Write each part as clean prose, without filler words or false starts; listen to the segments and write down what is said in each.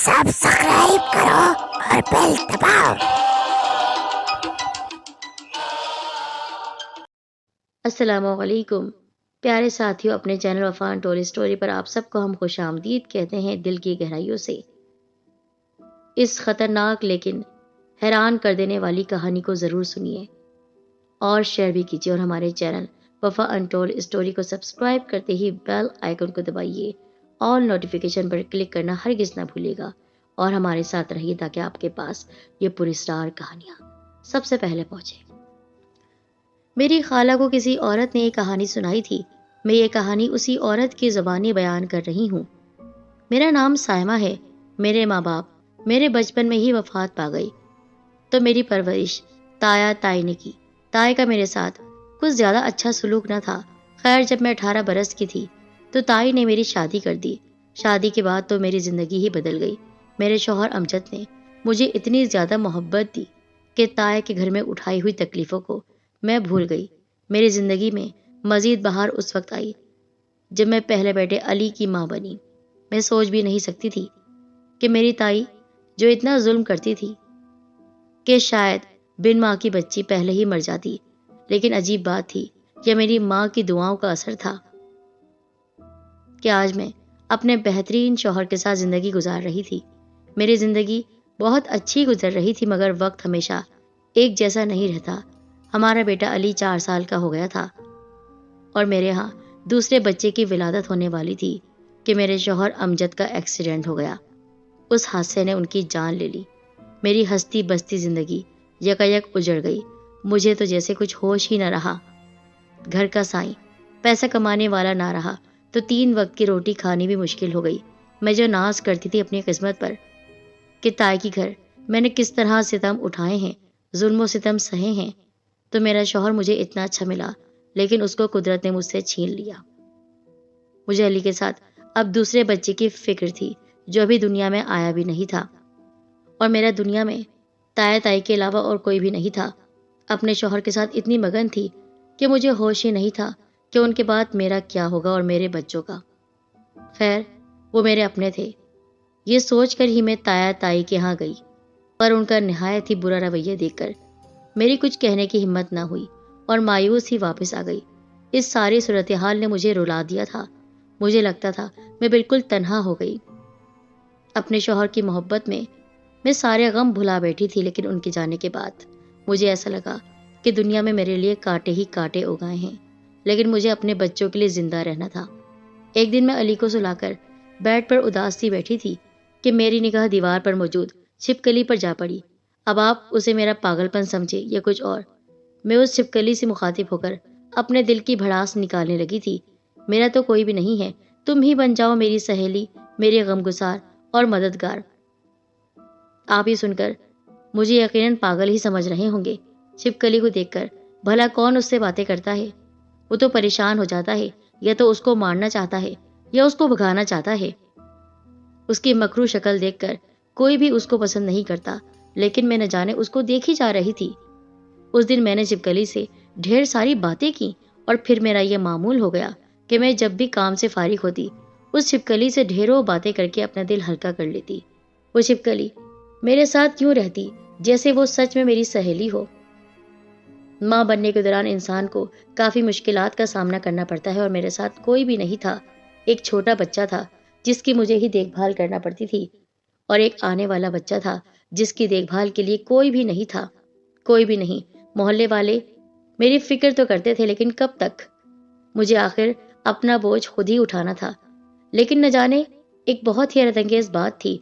Subscribe کرو اور بیل دباؤ۔ السلام علیکم پیارے ساتھیوں، اپنے چینل وفا انٹول اسٹوری پر آپ سب کو ہم خوش آمدید کہتے ہیں دل کی گہرائیوں سے۔ اس خطرناک لیکن حیران کر دینے والی کہانی کو ضرور سنیے اور شیئر بھی کیجیے، اور ہمارے چینل وفا انٹول اسٹوری کو سبسکرائب کرتے ہی بیل آئیکن کو دبائیے، آل نوٹیفیکیشن پر کلک کرنا ہرگز نہ بھولیے گا، اور ہمارے ساتھ رہیے تاکہ آپ کے پاس یہ پوری اسٹار کہانیاں سب سے پہلے پہنچے۔ میری خالہ کو کسی عورت نے یہ کہانی سنائی تھی۔ میں یہ کہانی اسی عورت کی زبانی بیان کر رہی ہوں۔ میرا نام سائمہ ہے۔ میرے ماں باپ میرے بچپن میں ہی وفات پا گئی، تو میری پرورش تایا تائی نے کی۔ تائی کا میرے ساتھ کچھ زیادہ اچھا سلوک نہ تھا۔ خیر، جب میں 18 برس کی تھی تو تائی نے میری شادی کر دی۔ شادی کے بعد تو میری زندگی ہی بدل گئی۔ میرے شوہر امجد نے مجھے اتنی زیادہ محبت دی کہ تائی کے گھر میں اٹھائی ہوئی تکلیفوں کو میں بھول گئی۔ میری زندگی میں مزید بہار اس وقت آئی جب میں پہلے بیٹے علی کی ماں بنی۔ میں سوچ بھی نہیں سکتی تھی کہ میری تائی جو اتنا ظلم کرتی تھی کہ شاید بن ماں کی بچی پہلے ہی مر جاتی، لیکن عجیب بات تھی، یہ میری ماں کی دعاؤں کا اثر تھا کہ آج میں اپنے بہترین شوہر کے ساتھ زندگی گزار رہی تھی۔ میری زندگی بہت اچھی گزر رہی تھی، مگر وقت ہمیشہ ایک جیسا نہیں رہتا۔ ہمارا بیٹا علی 4 سال کا ہو گیا تھا اور میرے ہاں دوسرے بچے کی ولادت ہونے والی تھی کہ میرے شوہر امجد کا ایکسیڈنٹ ہو گیا۔ اس حادثے نے ان کی جان لے لی۔ میری ہستی بستی زندگی یکایک اجڑ گئی۔ مجھے تو جیسے کچھ ہوش ہی نہ رہا۔ گھر کا سائیں پیسہ کمانے والا نہ رہا تو 3 وقت کی روٹی کھانی بھی مشکل ہو گئی۔ میں جو ناز کرتی تھی اپنی قسمت پر کہ تائی کی گھر میں نے کس طرح ستم اٹھائے ہیں، ظلم و ستم سہے ہیں، تو میرا شوہر مجھے اتنا اچھا ملا، لیکن اس کو قدرت نے مجھ سے چھین لیا۔ مجھے علی کے ساتھ اب دوسرے بچے کی فکر تھی جو ابھی دنیا میں آیا بھی نہیں تھا، اور میرا دنیا میں تائی کے علاوہ اور کوئی بھی نہیں تھا۔ اپنے شوہر کے ساتھ اتنی مگن تھی کہ مجھے ہوش ہی نہیں تھا کہ ان کے بعد میرا کیا ہوگا اور میرے بچوں کا۔ خیر، وہ میرے اپنے تھے، یہ سوچ کر ہی میں تائی کے ہاں گئی، پر ان کا نہایت ہی برا رویہ دیکھ کر میری کچھ کہنے کی ہمت نہ ہوئی اور مایوس ہی واپس آ گئی۔ اس ساری صورتحال نے مجھے رلا دیا تھا۔ مجھے لگتا تھا میں بالکل تنہا ہو گئی۔ اپنے شوہر کی محبت میں سارے غم بھلا بیٹھی تھی، لیکن ان کے جانے کے بعد مجھے ایسا لگا کہ دنیا میں میرے لیے کانٹے ہی کانٹے اگائے ہیں، لیکن مجھے اپنے بچوں کے لیے زندہ رہنا تھا۔ ایک دن میں علی کو سلا کر بیڈ پر اداس سی بیٹھی تھی کہ میری نگاہ دیوار پر موجود چھپکلی پر جا پڑی۔ اب آپ اسے میرا پاگل پن سمجھے یا کچھ اور، میں اس چھپکلی سے مخاطب ہو کر اپنے دل کی بھڑاس نکالنے لگی تھی۔ میرا تو کوئی بھی نہیں ہے، تم ہی بن جاؤ میری سہیلی، میری غمگسار اور مددگار۔ آپ یہ سن کر مجھے یقیناً پاگل ہی سمجھ رہے ہوں گے۔ چھپکلی کو دیکھ کر بھلا کون اس سے باتیں کرتا ہے؟ وہ تو پریشان ہو جاتا ہے، یا تو اس کو مارنا چاہتا ہے یا اس کو بھگانا چاہتا ہے۔ اس کی مکروہ شکل دیکھ کر کوئی بھی اس کو پسند نہیں کرتا، لیکن میں نہ جانے اس کو دیکھی جا رہی تھی۔ اس دن میں نے چھپکلی سے ڈھیر ساری باتیں کی، اور پھر میرا یہ معمول ہو گیا کہ میں جب بھی کام سے فارغ ہوتی اس چھپکلی سے ڈھیروں باتیں کر کے اپنا دل ہلکا کر لیتی۔ وہ چھپکلی میرے ساتھ یوں رہتی جیسے وہ سچ میں میری سہیلی ہو۔ ماں بننے کے دوران انسان کو کافی مشکلات کا سامنا کرنا پڑتا ہے، اور میرے ساتھ کوئی بھی نہیں تھا۔ ایک چھوٹا بچہ تھا جس کی مجھے ہی دیکھ بھال کرنا پڑتی تھی، اور ایک آنے والا بچہ تھا جس کی دیکھ بھال کے لیے کوئی بھی نہیں تھا۔ کوئی بھی نہیں۔ محلے والے میری فکر تو کرتے تھے، لیکن کب تک؟ مجھے آخر اپنا بوجھ خود ہی اٹھانا تھا۔ لیکن نہ جانے ایک بہت ہی حیرت انگیز بات تھی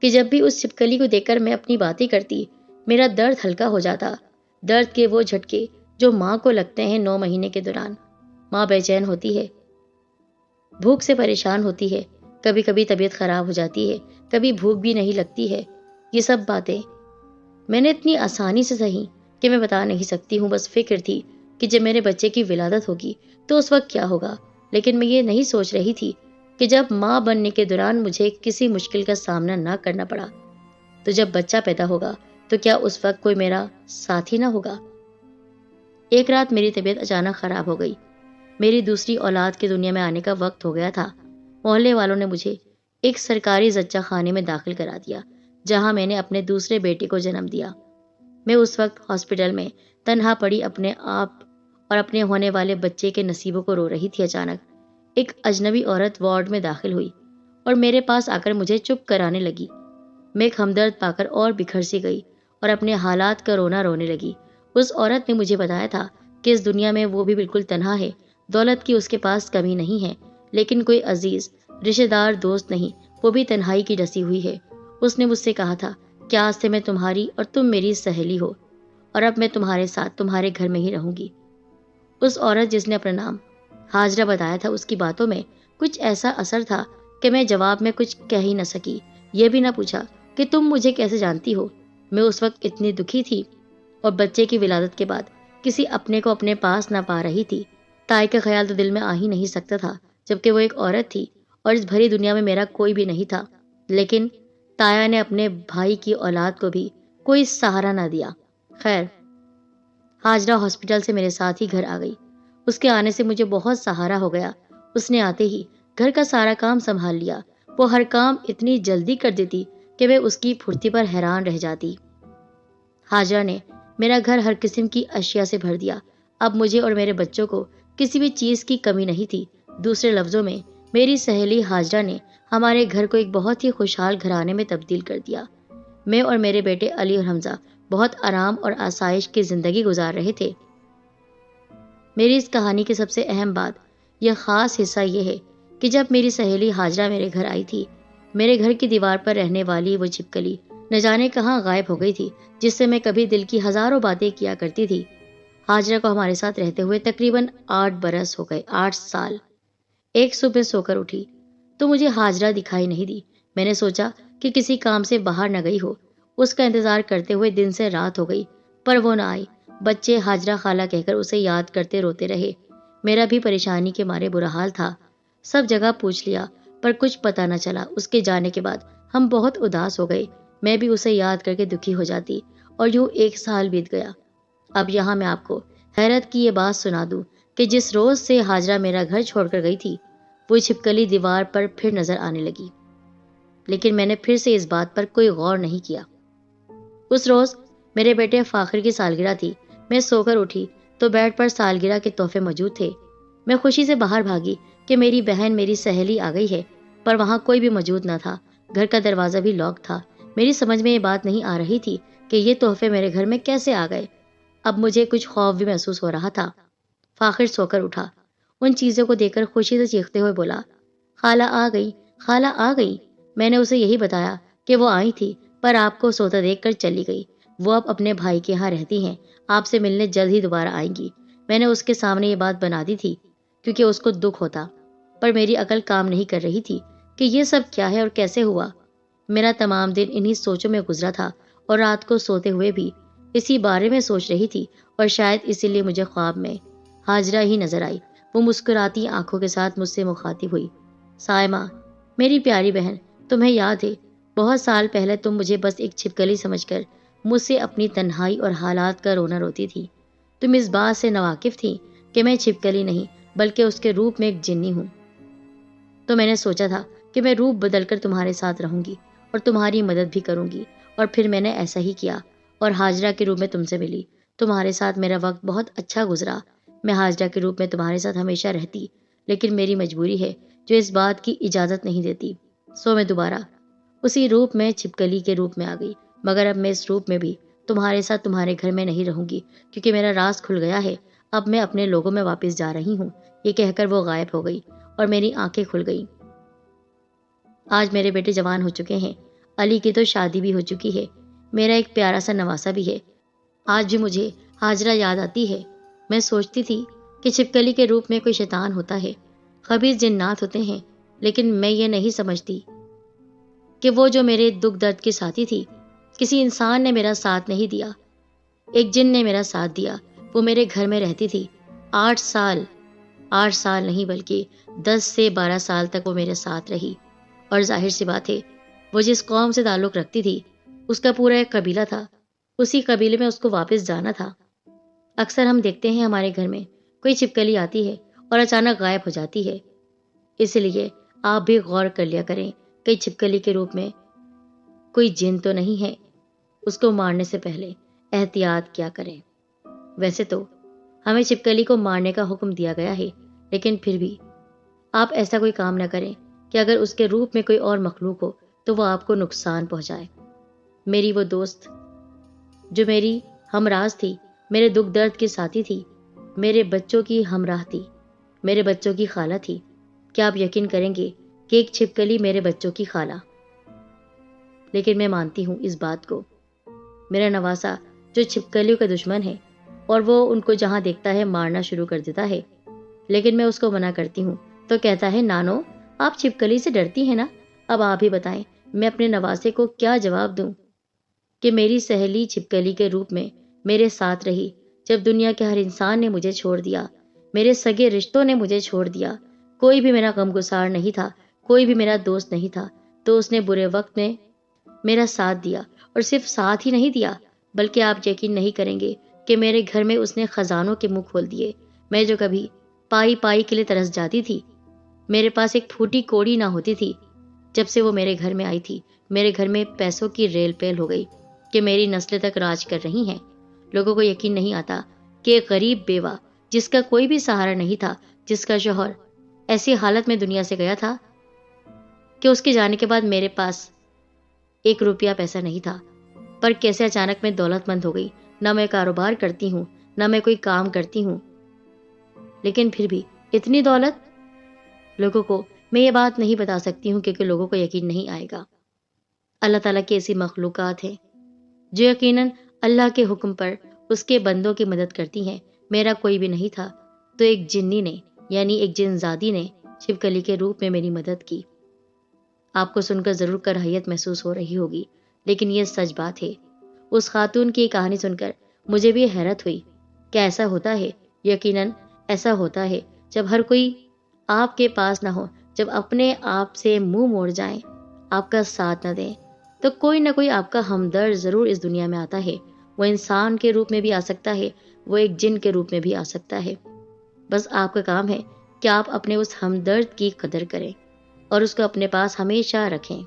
کہ جب بھی اس چھپکلی کو دیکھ کر میں اپنی باتیں کرتی، میرا درد ہلکا ہو جاتا۔ درد کے وہ جھٹکے جو ماں کو لگتے ہیں 9 مہینے کے دوران۔ ماں بے چین ہوتی ہے، بھوک سے پریشان ہوتی ہے، کبھی کبھی طبیعت خراب ہو جاتی ہے، کبھی بھوک بھی نہیں لگتی ہے۔ یہ سب باتیں میں نے اتنی آسانی سے سہی کہ میں بتا نہیں سکتی ہوں۔ بس فکر تھی کہ جب میرے بچے کی ولادت ہوگی تو اس وقت کیا ہوگا، لیکن میں یہ نہیں سوچ رہی تھی کہ جب ماں بننے کے دوران مجھے کسی مشکل کا سامنا نہ کرنا پڑا تو جب بچہ پیدا ہوگا تو کیا اس وقت کوئی میرا ساتھی نہ ہوگا۔ ایک رات میری طبیعت اچانک خراب ہو گئی۔ میری دوسری اولاد کے دنیا میں آنے کا وقت ہو گیا تھا۔ محلے والوں نے مجھے ایک سرکاری زچہ خانے میں داخل کرا دیا جہاں میں نے اپنے دوسرے بیٹے کو جنم دیا۔ میں اس وقت ہاسپٹل میں تنہا پڑی اپنے آپ اور اپنے ہونے والے بچے کے نصیبوں کو رو رہی تھی۔ اچانک ایک اجنبی عورت وارڈ میں داخل ہوئی اور میرے پاس آ کر مجھے چپ کرانے لگی۔ میں ایک ہمدرد پا کر اور بکھر سی گئی اور اپنے حالات کا رونا رونے لگی۔ اس عورت نے مجھے بتایا تھا کہ اس دنیا میں وہ بھی بالکل تنہا ہے، دولت کی اس کے پاس کمی نہیں ہے، لیکن کوئی عزیز رشتہ دار دوست نہیں، وہ بھی تنہائی کی ڈسی ہوئی ہے۔ اس نے مجھ سے کہا تھا کہ آج سے میں تمہاری اور تم میری سہیلی ہو، اور اب میں تمہارے ساتھ تمہارے گھر میں ہی رہوں گی۔ اس عورت جس نے اپنا نام ہاجرہ بتایا تھا، اس کی باتوں میں کچھ ایسا اثر تھا کہ میں جواب میں کچھ کہہ ہی نہ سکی، یہ بھی نہ پوچھا کہ تم مجھے کیسے جانتی ہو۔ میں اس وقت اتنی دکھی تھی اور بچے کی ولادت کے بعد کسی اپنے کو اپنے پاس نہ پا رہی تھی۔ تائی کا خیال تو دل میں آ ہی نہیں سکتا تھا، جبکہ وہ ایک عورت تھی اور اس بھری دنیا میں میرا کوئی بھی نہیں تھا۔ لیکن تایا نے اپنے بھائی کی اولاد کو بھی کوئی سہارا نہ دیا۔ خیر، ہاجرہ ہاسپٹل سے میرے ساتھ ہی گھر آ گئی۔ اس کے آنے سے مجھے بہت سہارا ہو گیا۔ اس نے آتے ہی گھر کا سارا کام سنبھال لیا۔ وہ ہر کام اتنی جلدی کر دیتی کہ میں اس کی پھرتی پر حیران رہ جاتی۔ ہاجرہ نے میرا گھر ہر قسم کی اشیاء سے بھر دیا۔ اب مجھے اور میرے بچوں کو کسی بھی چیز کی کمی نہیں تھی۔ دوسرے لفظوں میں میری سہیلی ہاجرہ نے ہمارے گھر کو ایک بہت ہی خوشحال گھرانے میں تبدیل کر دیا۔ میں اور میرے بیٹے علی اور حمزہ بہت آرام اور آسائش کی زندگی گزار رہے تھے۔ میری اس کہانی کی سب سے اہم بات، یہ خاص حصہ یہ ہے کہ جب میری سہیلی ہاجرہ میرے گھر آئی تھی، میرے گھر کی دیوار پر رہنے والی وہ چھپکلی نہ جانے کہاں غائب ہو گئی تھی، جس سے میں کبھی دل کی ہزاروں باتیں کیا کرتی تھی۔ ہاجرہ کو ہمارے ساتھ رہتے ہوئے تقریباً 8 برس ہو گئے، 8 سال۔ ایک صبح سو کر اٹھی تو مجھے ہاجرہ دکھائی نہیں دی۔ میں نے سوچا کہ کسی کام سے باہر نہ گئی ہو۔ اس کا انتظار کرتے ہوئے دن سے رات ہو گئی، پر وہ نہ آئی۔ بچے ہاجرہ خالہ کہہ کر اسے یاد کرتے روتے رہے۔ میرا بھی پریشانی کے مارے برا حال تھا۔ سب جگہ پوچھ لیا پر کچھ پتہ نہ چلا۔ اس کے جانے کے بعد ہم بہت اداس ہو گئے۔ میں بھی اسے یاد کر کے دکھی ہو جاتی، اور یوں 1 سال بیت گیا۔ اب یہاں میں آپ کو حیرت کی یہ بات سنا دوں کہ جس روز سے ہاجرہ میرا گھر چھوڑ کر گئی تھی، وہ چھپکلی دیوار پر پھر نظر آنے لگی، لیکن میں نے پھر سے اس بات پر کوئی غور نہیں کیا۔ اس روز میرے بیٹے فاخر کی سالگرہ تھی۔ میں سو کر اٹھی تو بیڈ پر سالگرہ کے تحفے موجود تھے۔ میں خوشی سے باہر بھاگی کہ میری بہن، میری سہیلی آ گئی ہے، پر وہاں کوئی بھی موجود نہ تھا۔ گھر کا دروازہ بھی لاک تھا۔ میری سمجھ میں یہ بات نہیں آ رہی تھی کہ یہ تحفے میرے گھر میں کیسے آ گئے۔ اب مجھے کچھ خوف بھی محسوس ہو رہا تھا۔ فاخر سو کر اٹھا، ان چیزوں کو دیکھ کر خوشی سے چیختے ہوئے بولا، خالہ آ گئی، خالہ آ گئی۔ میں نے اسے یہی بتایا کہ وہ آئی تھی، پر آپ کو سوتا دیکھ کر چلی گئی۔ وہ اب اپنے بھائی کے یہاں رہتی ہیں، آپ سے ملنے جلد ہی دوبارہ آئیں گی۔ میں نے اس کے سامنے یہ بات بنا دی تھی کیونکہ اس کو دکھ ہوتا، پر میری عقل کام نہیں کر رہی تھی کہ یہ سب کیا ہے اور کیسے ہوا۔ میرا تمام دن انہی سوچوں میں گزرا تھا، اور رات کو سوتے ہوئے بھی اسی بارے میں سوچ رہی تھی، اور شاید اسی لیے مجھے خواب میں ہاجرہ ہی نظر آئی۔ وہ مسکراتی آنکھوں کے ساتھ مجھ سے مخاطب ہوئی، سائمہ، میری پیاری بہن، تمہیں یاد ہے بہت سال پہلے تم مجھے بس ایک چھپکلی سمجھ کر مجھ سے اپنی تنہائی اور حالات کا رونا روتی تھی۔ تم اس بات سے ناواقف تھی کہ میں چھپکلی نہیں بلکہ اس کے روپ میں ایک جنی ہوں۔ تو میں نے سوچا تھا کہ میں روپ بدل کر تمہارے ساتھ رہوں گی اور تمہاری مدد بھی کروں گی، اور پھر میں نے ایسا ہی کیا اور ہاجرہ کے روپ میں تم سے ملی۔ تمہارے ساتھ میرا وقت بہت اچھا گزرا۔ میں ہاجرہ کے روپ میں تمہارے ساتھ ہمیشہ رہتی، لیکن میری مجبوری ہے جو اس بات کی اجازت نہیں دیتی۔ سو میں دوبارہ اسی روپ میں چھپکلی کے روپ میں آ گئی، مگر اب میں اس روپ میں بھی تمہارے ساتھ تمہارے گھر میں نہیں رہوں گی، کیونکہ میرا راز کھل گیا ہے۔ اب میں اپنے لوگوں میں واپس جا رہی ہوں۔ یہ کہہ کر وہ غائب ہو گئی اور میری آنکھیں کھل گئیں۔ آج میرے بیٹے جوان ہو چکے ہیں، علی کی تو شادی بھی ہو چکی ہے، میرا ایک پیارا سا نواسا بھی ہے۔ آج بھی مجھے ہاجرہ یاد آتی ہے۔ میں سوچتی تھی کہ چھپکلی کے روپ میں کوئی شیطان ہوتا ہے، خبیث جنات ہوتے ہیں، لیکن میں یہ نہیں سمجھتی کہ وہ جو میرے دکھ درد کی ساتھی تھی، کسی انسان نے میرا ساتھ نہیں دیا، ایک جن نے میرا ساتھ دیا۔ وہ میرے گھر میں رہتی تھی 8 سال، 8 سال نہیں بلکہ 10 سے 12 سال تک وہ میرے ساتھ رہی، اور ظاہر سی بات ہے وہ جس قوم سے تعلق رکھتی تھی اس کا پورا ایک قبیلہ تھا، اسی قبیلے میں اس کو واپس جانا تھا۔ اکثر ہم دیکھتے ہیں ہمارے گھر میں کوئی چھپکلی آتی ہے اور اچانک غائب ہو جاتی ہے، اس لیے آپ بھی غور کر لیا کریں کئی چھپکلی کے روپ میں کوئی جن تو نہیں ہے؟ اس کو مارنے سے پہلے احتیاط کیا کریں۔ ویسے تو ہمیں چھپکلی کو مارنے کا حکم دیا گیا ہے، لیکن پھر بھی آپ ایسا کوئی کام نہ کریں کہ اگر اس کے روپ میں کوئی اور مخلوق ہو تو وہ آپ کو نقصان پہنچائے۔ میری وہ دوست جو میری ہمراز تھی، میرے دکھ درد کی ساتھی تھی، میرے بچوں کی ہمراہ تھی، میرے بچوں کی خالہ تھی، کیا آپ یقین کریں گے کہ ایک چھپکلی میرے بچوں کی خالہ؟ لیکن میں مانتی ہوں اس بات کو، میرا نواسا جو چھپکلیوں کا دشمن ہے اور وہ ان کو جہاں دیکھتا ہے مارنا شروع کر دیتا ہے، لیکن میں اس کو منع کرتی ہوں تو کہتا ہے نانو آپ چھپکلی سے ڈرتی ہیں نا، اب آپ ہی بتائیں میں اپنے نواسے کو کیا جواب دوں کہ میری سہیلی چھپکلی کے روپ میں میرے ساتھ رہی جب دنیا کے ہر انسان نے مجھے چھوڑ دیا، میرے سگے رشتوں نے مجھے چھوڑ دیا، کوئی بھی میرا غمگسار نہیں تھا، کوئی بھی میرا دوست نہیں تھا، تو اس نے برے وقت میں میرا ساتھ دیا، اور صرف ساتھ ہی نہیں دیا بلکہ آپ یقین نہیں کریں گے کہ میرے گھر میں اس نے خزانوں کے منہ کھول دیے۔ میں جو کبھی پائی پائی کے لیے ترس جاتی تھی، میرے پاس ایک پھوٹی کوڑی نہ ہوتی تھی، جب سے وہ میرے گھر میں آئی تھی میرے گھر میں پیسوں کی ریل پیل ہو گئی کہ میری نسلیں تک راج کر رہی ہیں۔ لوگوں کو یقین نہیں آتا کہ ایک غریب بیوہ جس کا کوئی بھی سہارا نہیں تھا، جس کا شوہر ایسی حالت میں دنیا سے گیا تھا کہ اس کے جانے کے بعد میرے پاس 1 روپیہ پیسہ نہیں تھا، پر کیسے اچانک میں دولت مند ہو گئی۔ نہ میں کاروبار کرتی ہوں، نہ میں کوئی کام کرتی ہوں، لیکن پھر بھی اتنی دولت لوگوں کو میں یہ بات نہیں بتا سکتی ہوں کیونکہ لوگوں کو یقین نہیں آئے گا۔ اللہ تعالیٰ کی ایسی مخلوقات ہیں جو یقیناً اللہ کے حکم پر اس کے بندوں کی مدد کرتی ہیں۔ میرا کوئی بھی نہیں تھا تو ایک جنی نے یعنی ایک جن زادی نے چھپکلی کے روپ میں میری مدد کی۔ آپ کو سن کر ضرور کراہیت محسوس ہو رہی ہوگی، لیکن یہ سچ بات ہے۔ اس خاتون کی کہانی سن کر مجھے بھی حیرت ہوئی کہ ایسا ہوتا ہے، یقیناً ایسا ہوتا ہے جب ہر کوئی آپ کے پاس نہ ہو، جب اپنے آپ سے منہ موڑ جائیں، آپ کا ساتھ نہ دیں، تو کوئی نہ کوئی آپ کا ہمدرد ضرور اس دنیا میں آتا ہے۔ وہ انسان کے روپ میں بھی آ سکتا ہے، وہ ایک جن کے روپ میں بھی آ سکتا ہے۔ بس آپ کا کام ہے کہ آپ اپنے اس ہمدرد کی قدر کریں اور اس کو اپنے پاس ہمیشہ رکھیں۔